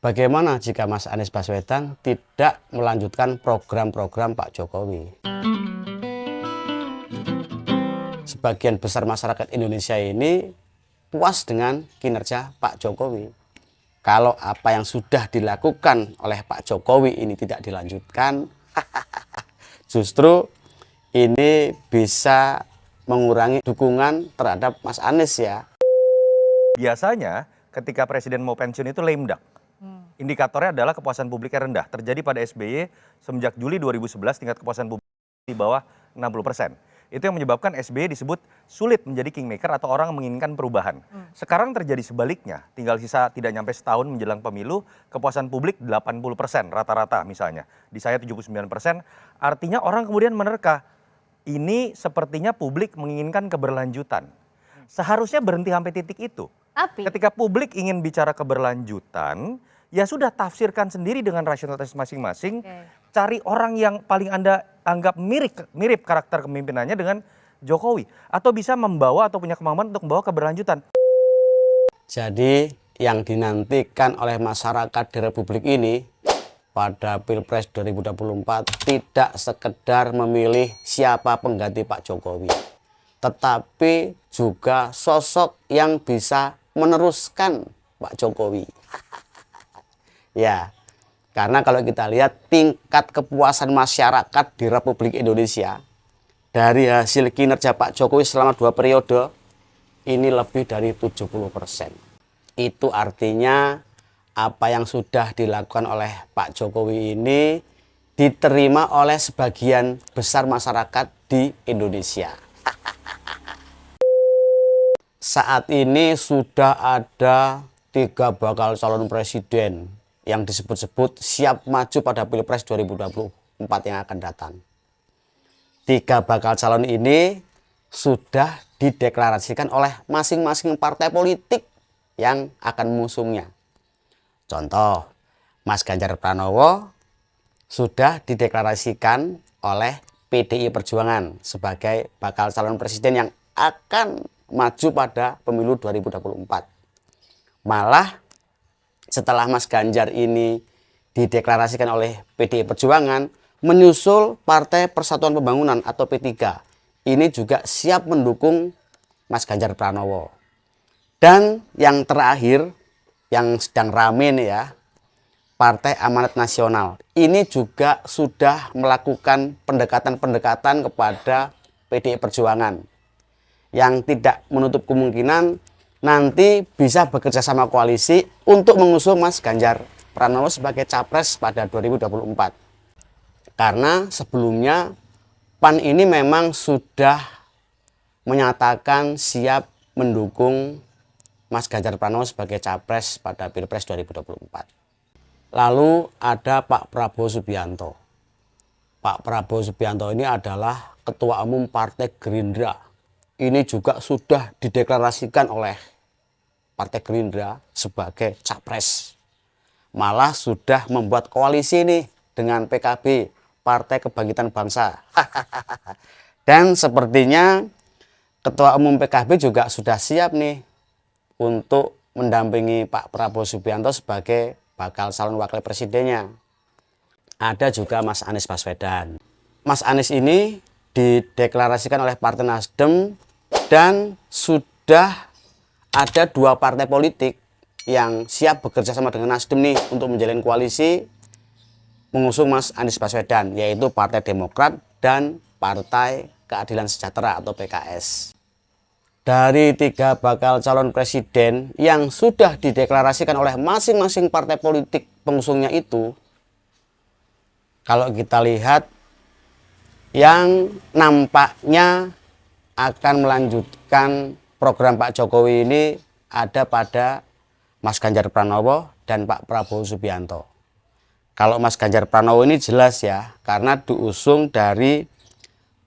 Bagaimana jika Mas Anies Baswedan tidak melanjutkan program-program Pak Jokowi? Sebagian besar masyarakat Indonesia ini puas dengan kinerja Pak Jokowi. Kalau apa yang sudah dilakukan oleh Pak Jokowi ini tidak dilanjutkan, justru ini bisa mengurangi dukungan terhadap Mas Anies ya. Biasanya ketika presiden mau pensiun itu lame duck. Indikatornya adalah kepuasan publiknya rendah. Terjadi pada SBY semenjak Juli 2011 tingkat kepuasan publik di bawah 60%. Itu yang menyebabkan SBY disebut sulit menjadi kingmaker atau orang menginginkan perubahan. Sekarang terjadi sebaliknya, tinggal sisa tidak nyampe setahun menjelang pemilu, kepuasan publik 80% rata-rata misalnya. Di saya 79%, artinya orang kemudian menerka, ini sepertinya publik menginginkan keberlanjutan. Seharusnya berhenti sampai titik itu. Tapi Ketika publik ingin bicara keberlanjutan, ya sudah tafsirkan sendiri dengan rasionalitas masing-masing. Cari orang yang paling Anda anggap mirip karakter kepemimpinannya dengan Jokowi. Atau bisa membawa atau punya kemampuan untuk membawa keberlanjutan. Jadi yang dinantikan oleh masyarakat di Republik ini pada Pilpres 2024 tidak sekedar memilih siapa pengganti Pak Jokowi, tetapi juga sosok yang bisa meneruskan Pak Jokowi. Ya, karena kalau kita lihat tingkat kepuasan masyarakat di Republik Indonesia dari hasil kinerja Pak Jokowi selama 2 periode ini lebih dari 70%. Itu artinya apa yang sudah dilakukan oleh Pak Jokowi ini diterima oleh sebagian besar masyarakat di Indonesia. Saat ini sudah ada 3 bakal calon presiden yang disebut-sebut siap maju pada Pilpres 2024 yang akan datang. 3 bakal calon ini sudah dideklarasikan oleh masing-masing partai politik yang akan mengusungnya. Contoh, Mas Ganjar Pranowo sudah dideklarasikan oleh PDI Perjuangan sebagai bakal calon presiden yang akan maju pada pemilu 2024. Malah setelah Mas Ganjar ini dideklarasikan oleh PDI Perjuangan, menyusul Partai Persatuan Pembangunan atau P3. Ini juga siap mendukung Mas Ganjar Pranowo. Dan yang terakhir, yang sedang rame nih ya, Partai Amanat Nasional. Ini juga sudah melakukan pendekatan-pendekatan kepada PDI Perjuangan, yang tidak menutup kemungkinan nanti bisa bekerja sama koalisi untuk mengusung Mas Ganjar Pranowo sebagai capres pada 2024. Karena sebelumnya PAN ini memang sudah menyatakan siap mendukung Mas Ganjar Pranowo sebagai capres pada Pilpres 2024. Lalu ada Pak Prabowo Subianto. Pak Prabowo Subianto ini adalah Ketua Umum Partai Gerindra. Ini juga sudah dideklarasikan oleh Partai Gerindra sebagai capres. Malah sudah membuat koalisi nih dengan PKB, Partai Kebangkitan Bangsa. Dan sepertinya Ketua Umum PKB juga sudah siap nih untuk mendampingi Pak Prabowo Subianto sebagai bakal calon wakil presidennya. Ada juga Mas Anies Baswedan. Mas Anies ini dideklarasikan oleh Partai Nasdem dan sudah ada 2 partai politik yang siap bekerja sama dengan Nasdem nih untuk menjalin koalisi mengusung Mas Anies Baswedan, yaitu Partai Demokrat dan Partai Keadilan Sejahtera atau PKS. Dari 3 bakal calon presiden yang sudah dideklarasikan oleh masing-masing partai politik pengusungnya itu, kalau kita lihat yang nampaknya akan melanjutkan program Pak Jokowi ini ada pada Mas Ganjar Pranowo dan Pak Prabowo Subianto. Kalau Mas Ganjar Pranowo ini jelas ya, karena diusung dari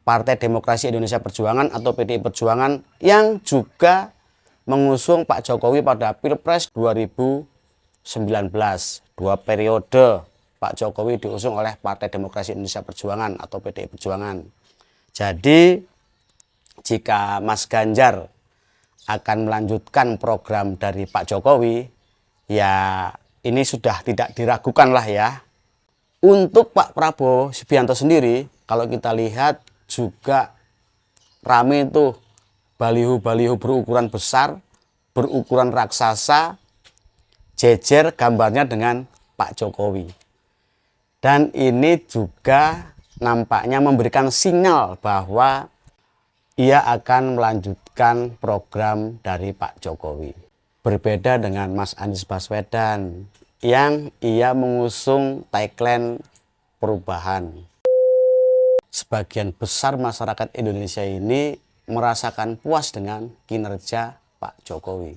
Partai Demokrasi Indonesia Perjuangan atau PDI Perjuangan yang juga mengusung Pak Jokowi pada Pilpres 2019. 2 periode Pak Jokowi diusung oleh Partai Demokrasi Indonesia Perjuangan atau PDI Perjuangan. Jadi jika Mas Ganjar akan melanjutkan program dari Pak Jokowi, ya ini sudah tidak diragukan lah ya. Untuk Pak Prabowo Subianto sendiri, kalau kita lihat juga rame tuh baliho-baliho berukuran besar, berukuran raksasa, jejer gambarnya dengan Pak Jokowi. Dan ini juga nampaknya memberikan sinyal bahwa ia akan melanjutkan program dari Pak Jokowi. Berbeda dengan Mas Anies Baswedan yang ia mengusung tagline perubahan. Sebagian besar masyarakat Indonesia ini merasakan puas dengan kinerja Pak Jokowi.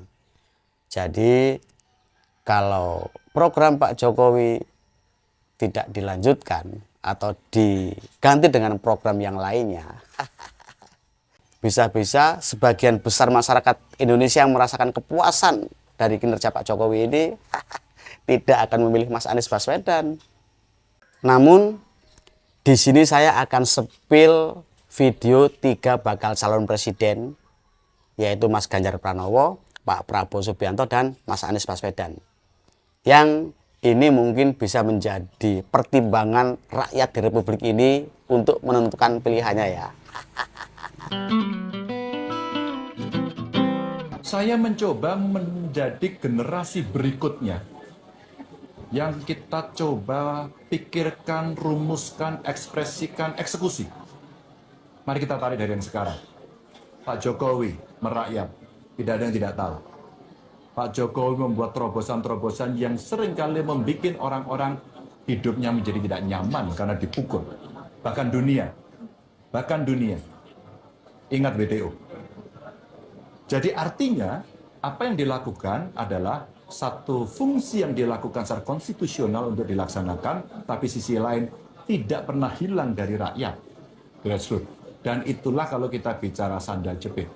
Jadi kalau program Pak Jokowi tidak dilanjutkan atau diganti dengan program yang lainnya, bisa-bisa sebagian besar masyarakat Indonesia yang merasakan kepuasan dari kinerja Pak Jokowi ini tidak akan memilih Mas Anies Baswedan. Namun di sini saya akan sepil video 3 bakal calon presiden, yaitu Mas Ganjar Pranowo, Pak Prabowo Subianto, dan Mas Anies Baswedan. Yang ini mungkin bisa menjadi pertimbangan rakyat di Republik ini untuk menentukan pilihannya ya. Saya mencoba menjadi generasi berikutnya yang kita coba pikirkan, rumuskan, ekspresikan, eksekusi. Mari kita tarik dari yang sekarang. Pak Jokowi merakyat, tidak ada yang tidak tahu. Pak Jokowi membuat terobosan-terobosan yang seringkali membuat orang-orang hidupnya menjadi tidak nyaman karena dipukul. Bahkan dunia. Ingat WTO. Jadi artinya apa yang dilakukan adalah satu fungsi yang dilakukan secara konstitusional untuk dilaksanakan, tapi sisi lain tidak pernah hilang dari rakyat. Grassroots. Dan itulah kalau kita bicara sandal jepit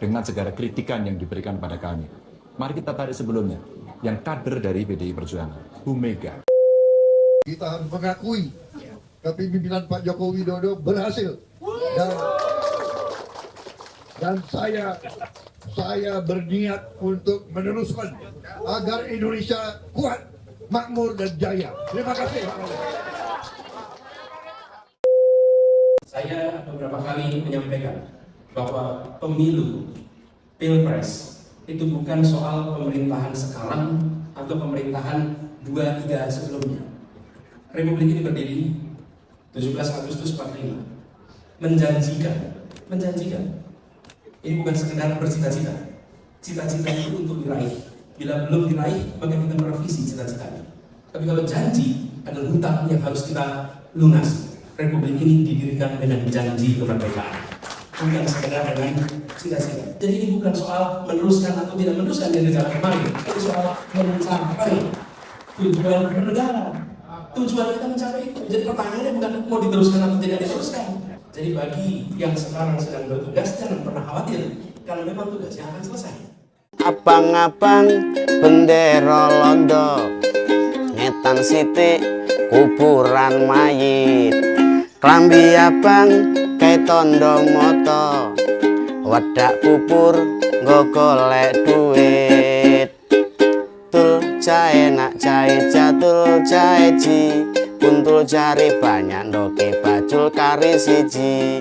dengan segala kritikan yang diberikan pada kami. Mari kita tarik sebelumnya, yang kader dari PDI Perjuangan, Bu Mega. Kita harus mengakui kepemimpinan Pak Joko Widodo berhasil. Dan saya berniat untuk meneruskan agar Indonesia kuat, makmur, dan jaya. Terima kasih. Saya beberapa kali menyampaikan bahwa pemilu, pilpres, itu bukan soal pemerintahan sekarang atau pemerintahan 2-3 sebelumnya. Republik ini berdiri 17 Agustus 45. Menjanjikan. Ini bukan sekedar bercita-cita. Cita-cita itu untuk diraih. Bila belum diraih, maka kita merevisi cita-citanya. Tapi kalau janji adalah hutang yang harus kita lunas. Republik ini didirikan dengan janji kemerdekaan, bukan sekedar dengan cita-cita. Jadi ini bukan soal meneruskan atau tidak meneruskan dari jalan kemarin, tapi soal mencapai tujuan bernegara. Tujuan kita mencapai itu. Jadi pertanyaannya bukan mau diteruskan atau tidak diteruskan. Jadi bagi yang sekarang sedang bertugas, jangan pernah khawatir, karena memang tugasnya akan selesai. Abang-abang bendera londo, ngetan siti kuburan mayit, klambi abang kayak tondo moto, wadak bubur nggo golek duit. Tul jae nak jae jatul jae ji, kuntul jari banyak ndoke bajul kari siji.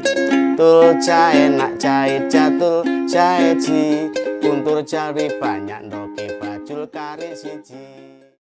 Tul jae nak jae jatul jae ji, kuntul jari banyak ndoke bajul kari siji.